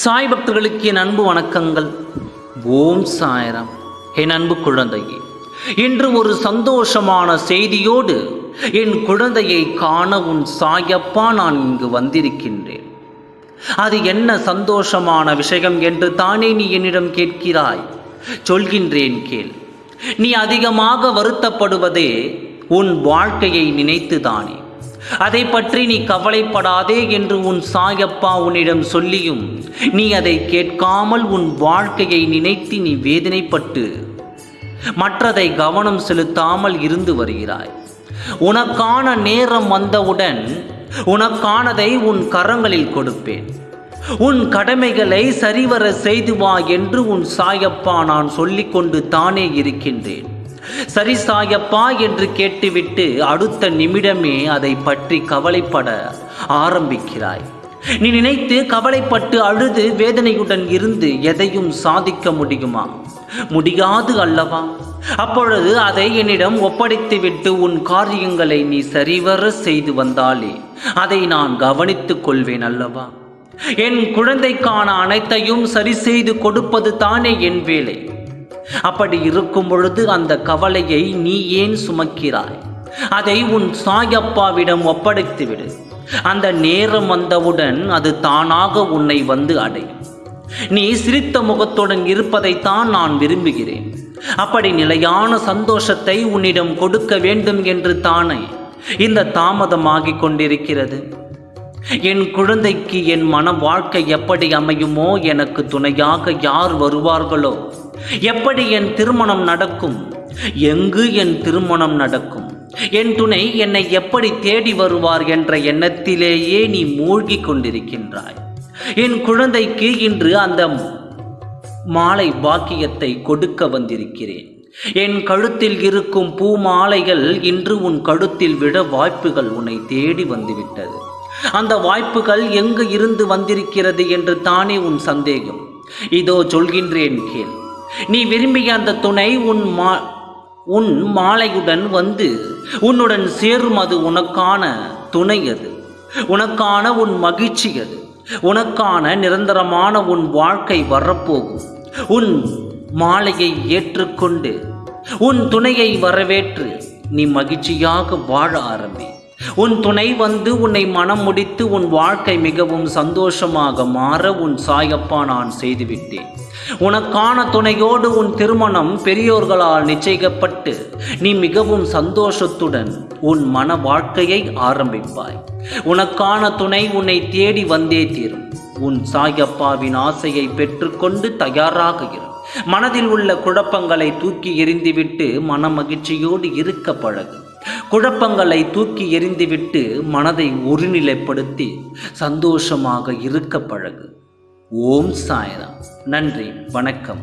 சாய் பக்தர்களுக்கு என் அன்பு வணக்கங்கள். ஓம் சாய்ராம். என் அன்பு குழந்தையே, இன்று ஒரு சந்தோஷமான செய்தியோடு என் குழந்தையை காண உன் சாயப்பா நான் இங்கு வந்திருக்கின்றேன். அது என்ன சந்தோஷமான விஷயம் என்று தானே நீ என்னிடம் கேட்கிறாய். சொல்கின்றேன் கேள். நீ அதிகமாக வருத்தப்படுவதே உன் வாழ்க்கையை நினைத்துதானே. அதை பற்றி நீ கவலைப்படாதே என்று உன் சாயப்பா உன்னிடம் சொல்லியும் நீ அதை கேட்காமல் உன் வாழ்க்கையை நினைத்து நீ வேதனைப்பட்டு மற்றதை கவனம் செலுத்தாமல் இருந்து வருகிறாய். உனக்கான நேரம் வந்தவுடன் உனக்கானதை உன் கரங்களில் கொடுப்பேன். உன் கடமைகளை சரிவர செய்து வா என்று உன் சாயப்பா நான் சொல்லிக்கொண்டு தானே இருக்கின்றேன். சரி சாயப்பா என்று கேட்டுவிட்டு அடுத்த நிமிடமே அதை பற்றி கவலைப்பட ஆரம்பிக்கிறாய். நீ நினைத்து கவலைப்பட்டு அழுது வேதனையுடன் இருந்து எதையும் சாதிக்க முடியுமா? முடியாது அல்லவா? அப்பொழுது அதை என்னிடம் ஒப்படைத்துவிட்டு உன் காரியங்களை நீ சரிவர செய்து வந்தாலே அதை நான் கவனித்துக் கொள்வேன் அல்லவா? என் குழந்தைக்கான அனைத்தையும் சரி செய்து கொடுப்பது தானே என் வேலை. அப்படி இருக்கும் பொழுது அந்த கவலையை நீ ஏன் சுமக்கிறாய்? அதை உன் சாயப்பாவிடம் ஒப்படைத்துவிடு. அந்த நேரம் வந்தவுடன் அது தானாக உன்னை வந்து அடையும். நீ சிரித்த முகத்துடன் இருப்பதைத்தான் நான் விரும்புகிறேன். அப்படி நிலையான சந்தோஷத்தை உன்னிடம் கொடுக்க வேண்டும் என்று தானே இந்த தாமதமாகிக் கொண்டிருக்கிறது. என் குழந்தைக்கு என் மன வாழ்க்கை எப்படி அமையுமோ, எனக்கு துணையாக யார் வருவார்களோ, எப்படி என் திருமணம் நடக்கும், எங்கு என் திருமணம் நடக்கும், என் துணை என்னை எப்படி தேடி வருவார் என்ற எண்ணத்திலேயே நீ மூழ்கி கொண்டிருக்கின்றாய். என் குழந்தைக்கு இன்று அந்த மாலை பாக்கியத்தை கொடுக்க வந்திருக்கிறேன். என் கழுத்தில் இருக்கும் பூ மாலைகள் இன்று உன் கழுத்தில் விட வாய்ப்புகள் உன்னை தேடி வந்துவிட்டது. அந்த வாய்ப்புகள் எங்கு இருந்து வந்திருக்கிறது என்று தானே உன் சந்தேகம். இதோ சொல்கின்றேன் கேள். நீ விரும்பிய அந்த துணை உன் மாலையுடன் வந்து உன்னுடன் சேரும். அது உனக்கான துணை, அது உனக்கான உன் மகிழ்ச்சி, அது உனக்கான நிரந்தரமான உன் வாழ்க்கை வரப்போகும். உன் மாலையை ஏற்றுக்கொண்டு உன் துணையை வரவேற்று நீ மகிழ்ச்சியாக வாழ ஆரம்பி. உன் துணை வந்து உன்னை மனம் முடித்து உன் வாழ்க்கை மிகவும் சந்தோஷமாக மாற உன் சாயப்பா நான் செய்துவிட்டேன். உனக்கான துணையோடு உன் திருமணம் பெரியோர்களால் நிச்சயிக்கப்பட்டு நீ மிகவும் சந்தோஷத்துடன் உன் மன வாழ்க்கையை ஆரம்பிப்பாய். உனக்கான துணை உன்னை தேடி வந்தே தீரும். உன் சாயப்பாவின் ஆசையை பெற்றுக்கொண்டு தயாராக இரு. மனதில் உள்ள குழப்பங்களை தூக்கி எறிந்துவிட்டு மன மகிழ்ச்சியோடு இருக்க பழகு. குழப்பங்களை தூக்கி எறிந்துவிட்டு மனதை ஒருநிலைப்படுத்தி சந்தோஷமாக இருக்க பழகு. ஓம் சாய்ராம். நன்றி, வணக்கம்.